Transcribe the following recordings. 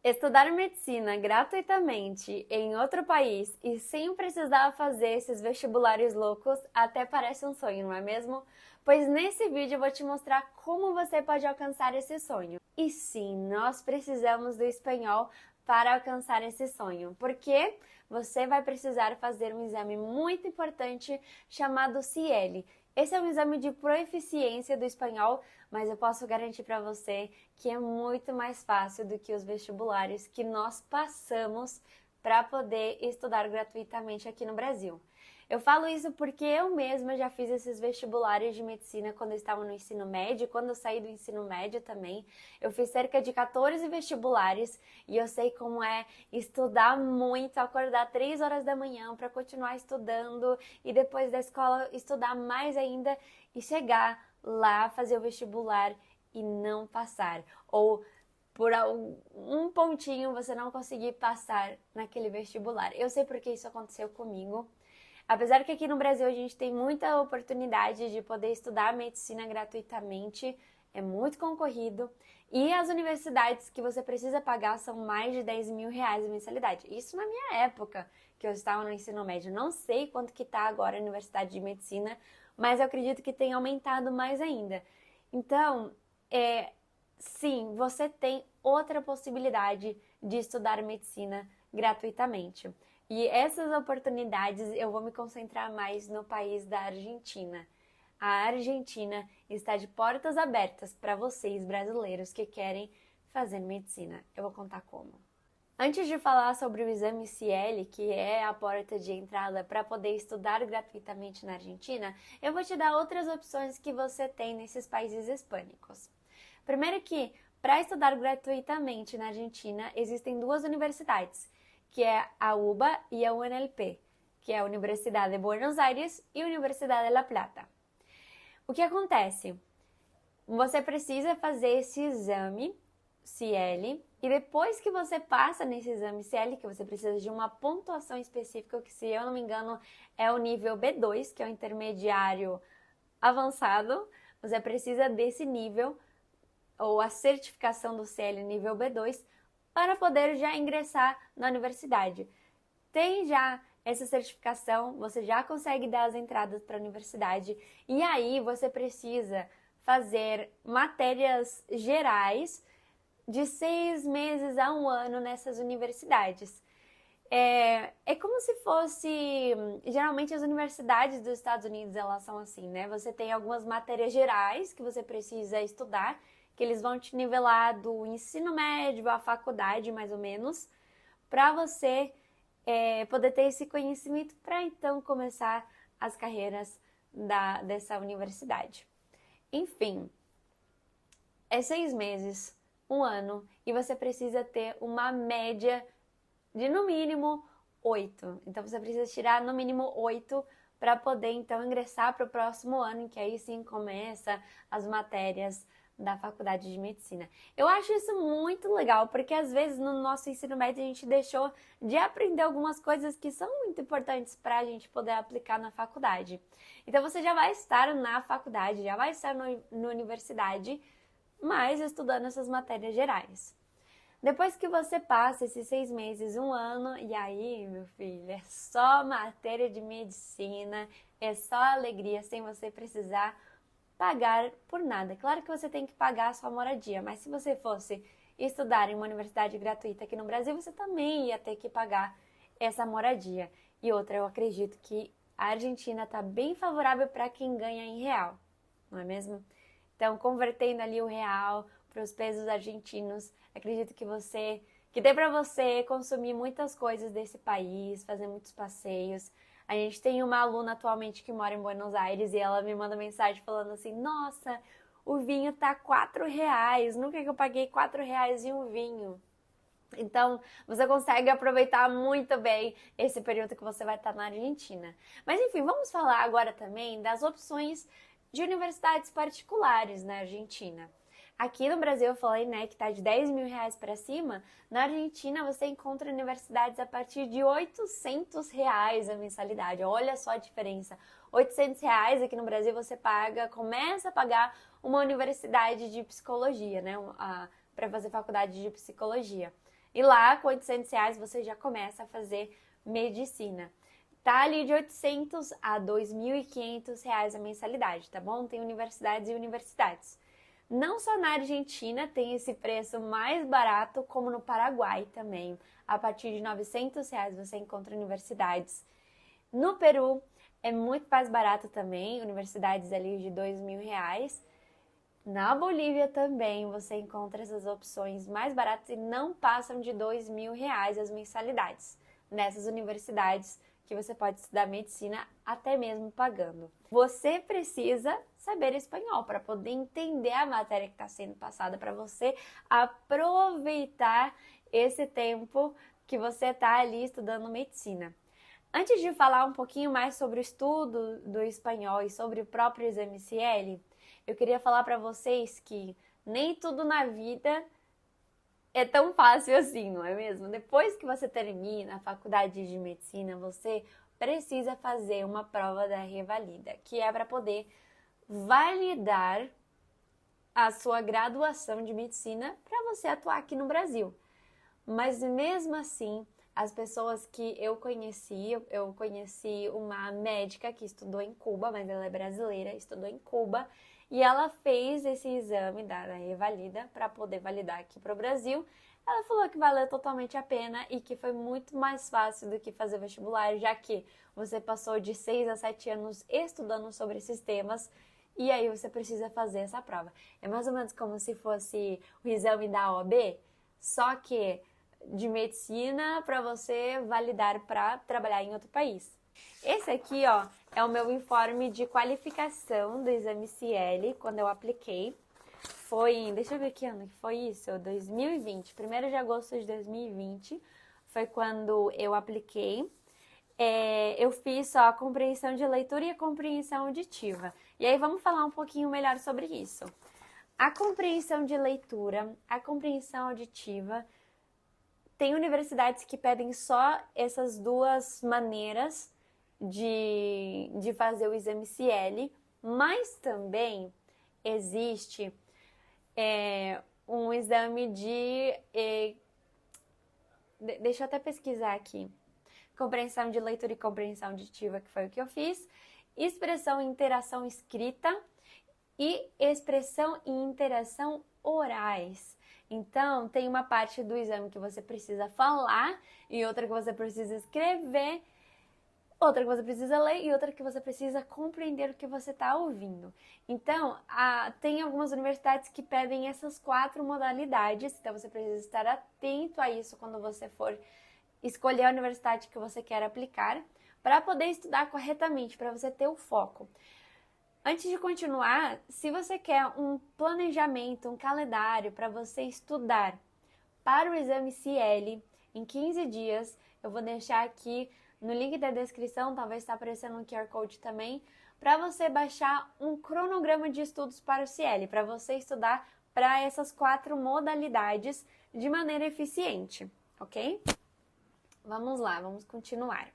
Estudar medicina gratuitamente em outro país e sem precisar fazer esses vestibulares loucos até parece um sonho, não é mesmo? Pois nesse vídeo eu vou te mostrar como você pode alcançar esse sonho. E sim, nós precisamos do espanhol para alcançar esse sonho, porque você vai precisar fazer um exame muito importante chamado CIEL. Esse é um exame de proficiência do espanhol, mas eu posso garantir para você que é muito mais fácil do que os vestibulares que nós passamos para poder estudar gratuitamente aqui no Brasil. Eu falo isso porque eu mesma já fiz esses vestibulares de medicina quando eu estava no ensino médio, quando eu saí do ensino médio também. Eu fiz cerca de 14 vestibulares e eu sei como é estudar muito, acordar 3 horas da manhã para continuar estudando e depois da escola estudar mais ainda e chegar lá, fazer o vestibular e não passar. Ou por um pontinho você não conseguir passar naquele vestibular. Eu sei porque isso aconteceu comigo. Apesar que aqui no Brasil a gente tem muita oportunidade de poder estudar medicina gratuitamente, é muito concorrido, e as universidades que você precisa pagar são mais de 10 mil reais a mensalidade. Isso na minha época, que eu estava no ensino médio. Não sei quanto que está agora a Universidade de Medicina, mas eu acredito que tem aumentado mais ainda. Então, sim, você tem outra possibilidade de estudar medicina gratuitamente. E essas oportunidades eu vou me concentrar mais no país da Argentina. A Argentina está de portas abertas para vocês, brasileiros, que querem fazer medicina. Eu vou contar como. Antes de falar sobre o exame CIEL, que é a porta de entrada para poder estudar gratuitamente na Argentina, eu vou te dar outras opções que você tem nesses países hispânicos. Primeiro que, para estudar gratuitamente na Argentina, existem duas universidades, que é a UBA e a UNLP, que é a Universidade de Buenos Aires e a Universidade de La Plata. O que acontece? Você precisa fazer esse exame CIEL e depois que você passa nesse exame CIEL, que você precisa de uma pontuação específica, que se eu não me engano é o nível B2, que é o intermediário avançado, você precisa desse nível, ou a certificação do CIEL nível B2, para poder já ingressar na universidade. Tem já essa certificação, você já consegue dar as entradas para a universidade e aí você precisa fazer matérias gerais de 6 meses a 1 ano nessas universidades. É como se fosse... Geralmente as universidades dos Estados Unidos, elas são assim, né? Você tem algumas matérias gerais que você precisa estudar, que eles vão te nivelar do ensino médio à faculdade, mais ou menos, para você poder ter esse conhecimento para então começar as carreiras dessa universidade. Enfim, é 6 meses, 1 ano, e você precisa ter uma média de no mínimo 8. Então você precisa tirar no mínimo 8 para poder então ingressar para o próximo ano, em que aí sim começa as matérias da faculdade de medicina. Eu acho isso muito legal, porque às vezes no nosso ensino médio a gente deixou de aprender algumas coisas que são muito importantes para a gente poder aplicar na faculdade. Então você já vai estar na faculdade, já vai estar na universidade, mas estudando essas matérias gerais. Depois que você passa esses 6 meses, 1 ano, e aí, meu filho, é só matéria de medicina, é só alegria, sem você precisar pagar por nada. Claro que você tem que pagar a sua moradia, mas se você fosse estudar em uma universidade gratuita aqui no Brasil, você também ia ter que pagar essa moradia. E outra, eu acredito que a Argentina está bem favorável para quem ganha em real, não é mesmo? Então, convertendo ali o real para os pesos argentinos, acredito que dê para você consumir muitas coisas desse país, fazer muitos passeios. A gente tem uma aluna atualmente que mora em Buenos Aires e ela me manda mensagem falando assim: nossa, o vinho tá R$ 4, nunca que eu paguei R$ 4 em um vinho. Então, você consegue aproveitar muito bem esse período que você vai estar na Argentina. Mas enfim, vamos falar agora também das opções de universidades particulares na Argentina. Aqui no Brasil eu falei, né, que tá de 10 mil reais para cima. Na Argentina você encontra universidades a partir de R$ 800 a mensalidade. Olha só a diferença. R$ 800 aqui no Brasil você começa a pagar uma universidade de psicologia, né, para fazer faculdade de psicologia. E lá, com R$ 800, você já começa a fazer medicina. Tá ali de R$ 800 a R$ 2.500 a mensalidade, tá bom? Tem universidades e universidades. Não só na Argentina tem esse preço mais barato, como no Paraguai também. A partir de R$ 900 você encontra universidades. No Peru é muito mais barato também, universidades ali de R$ 2.000. Na Bolívia também você encontra essas opções mais baratas e não passam de R$ 2.000 as mensalidades nessas universidades que você pode estudar medicina até mesmo pagando. Você precisa saber espanhol para poder entender a matéria que está sendo passada, para você aproveitar esse tempo que você está ali estudando medicina. Antes de falar um pouquinho mais sobre o estudo do espanhol e sobre o próprio ExameCL, eu queria falar para vocês que nem tudo na vida é tão fácil assim, não é mesmo? Depois que você termina a faculdade de medicina, você precisa fazer uma prova da Revalida, que é para poder validar a sua graduação de medicina para você atuar aqui no Brasil. Mas mesmo assim, as pessoas que eu conheci uma médica que estudou em Cuba, mas ela é brasileira, estudou em Cuba, e ela fez esse exame da Revalida para poder validar aqui para o Brasil. Ela falou que valeu totalmente a pena e que foi muito mais fácil do que fazer vestibular, já que você passou de 6 a 7 anos estudando sobre esses temas e aí você precisa fazer essa prova. É mais ou menos como se fosse o exame da OAB, só que de medicina para você validar para trabalhar em outro país. Esse aqui, ó, é o meu informe de qualificação do ExameCL quando eu apliquei. Foi, deixa eu ver que ano que foi isso, 2020, 1º de agosto de 2020, foi quando eu apliquei. Eu fiz só a compreensão de leitura e a compreensão auditiva. E aí vamos falar um pouquinho melhor sobre isso. A compreensão de leitura, a compreensão auditiva, tem universidades que pedem só essas duas maneiras de fazer o ExameCL, mas também existe um exame deixa eu até pesquisar aqui. Compreensão de leitura e compreensão auditiva, que foi o que eu fiz. Expressão e interação escrita e expressão e interação orais. Então, tem uma parte do exame que você precisa falar e outra que você precisa escrever, outra que você precisa ler e outra que você precisa compreender o que você está ouvindo. Então, tem algumas universidades que pedem essas 4 modalidades, então você precisa estar atento a isso quando você for escolher a universidade que você quer aplicar, para poder estudar corretamente, para você ter o foco. Antes de continuar, se você quer um planejamento, um calendário para você estudar para o ExameCL em 15 dias, eu vou deixar aqui no link da descrição, talvez está aparecendo um QR Code também, para você baixar um cronograma de estudos para o CL, para você estudar para essas 4 modalidades de maneira eficiente, ok? Vamos lá, vamos continuar.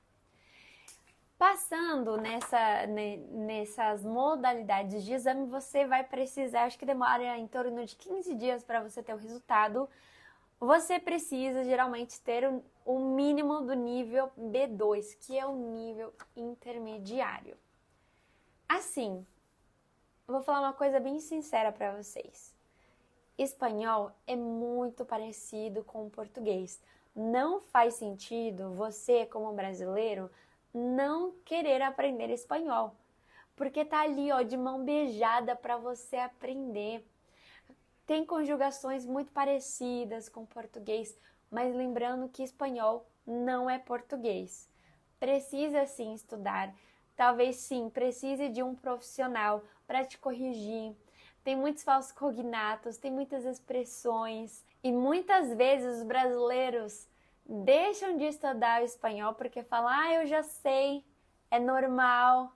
Passando nessas modalidades de exame, você vai precisar, acho que demora em torno de 15 dias para você ter o resultado. Você precisa geralmente ter o mínimo do nível B2, que é o nível intermediário. Assim, eu vou falar uma coisa bem sincera para vocês. Espanhol é muito parecido com o português. Não faz sentido você, como brasileiro, não querer aprender espanhol, porque tá ali, ó, de mão beijada para você aprender. Tem conjugações muito parecidas com português, mas lembrando que espanhol não é português. Precisa sim estudar, talvez sim precise de um profissional para te corrigir. Tem muitos falsos cognatos, tem muitas expressões e muitas vezes os brasileiros deixam de estudar o espanhol porque falam, eu já sei, é normal,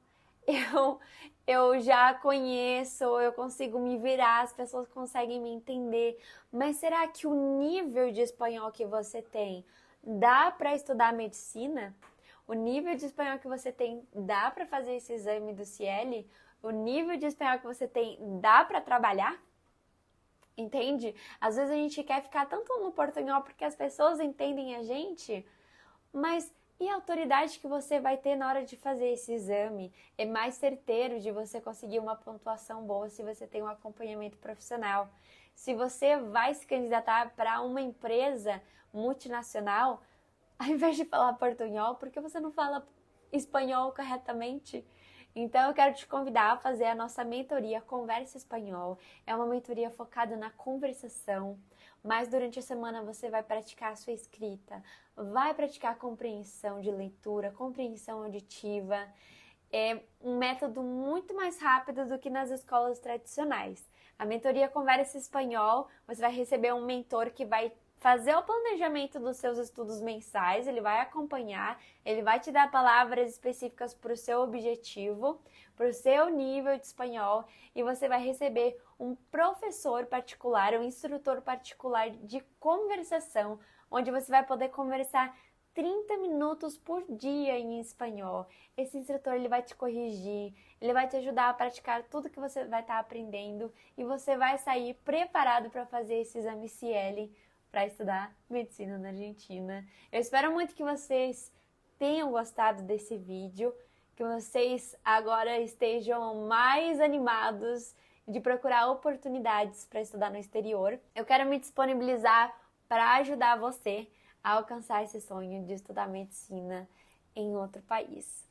eu já conheço, eu consigo me virar, as pessoas conseguem me entender. Mas será que o nível de espanhol que você tem dá para estudar medicina? O nível de espanhol que você tem dá para fazer esse exame do CL? O nível de espanhol que você tem dá para trabalhar? entende? Às vezes a gente quer ficar tanto no portunhol porque as pessoas entendem a gente, mas e a autoridade que você vai ter na hora de fazer esse exame? É mais certeiro de você conseguir uma pontuação boa se você tem um acompanhamento profissional. Se você vai se candidatar para uma empresa multinacional, ao invés de falar portunhol, por que você não fala espanhol corretamente? Então eu quero te convidar a fazer a nossa mentoria Conversa Espanhol. É uma mentoria focada na conversação, mas durante a semana você vai praticar a sua escrita, vai praticar a compreensão de leitura, compreensão auditiva. É um método muito mais rápido do que nas escolas tradicionais. A mentoria Conversa Espanhol, você vai receber um mentor que vai fazer o planejamento dos seus estudos mensais, ele vai acompanhar, ele vai te dar palavras específicas para o seu objetivo, para o seu nível de espanhol, e você vai receber um professor particular, um instrutor particular de conversação, onde você vai poder conversar 30 minutos por dia em espanhol. Esse instrutor ele vai te corrigir, ele vai te ajudar a praticar tudo que você vai estar aprendendo e você vai sair preparado para fazer esse exame CL para estudar medicina na Argentina. Eu espero muito que vocês tenham gostado desse vídeo, que vocês agora estejam mais animados de procurar oportunidades para estudar no exterior. Eu quero me disponibilizar para ajudar você a alcançar esse sonho de estudar medicina em outro país.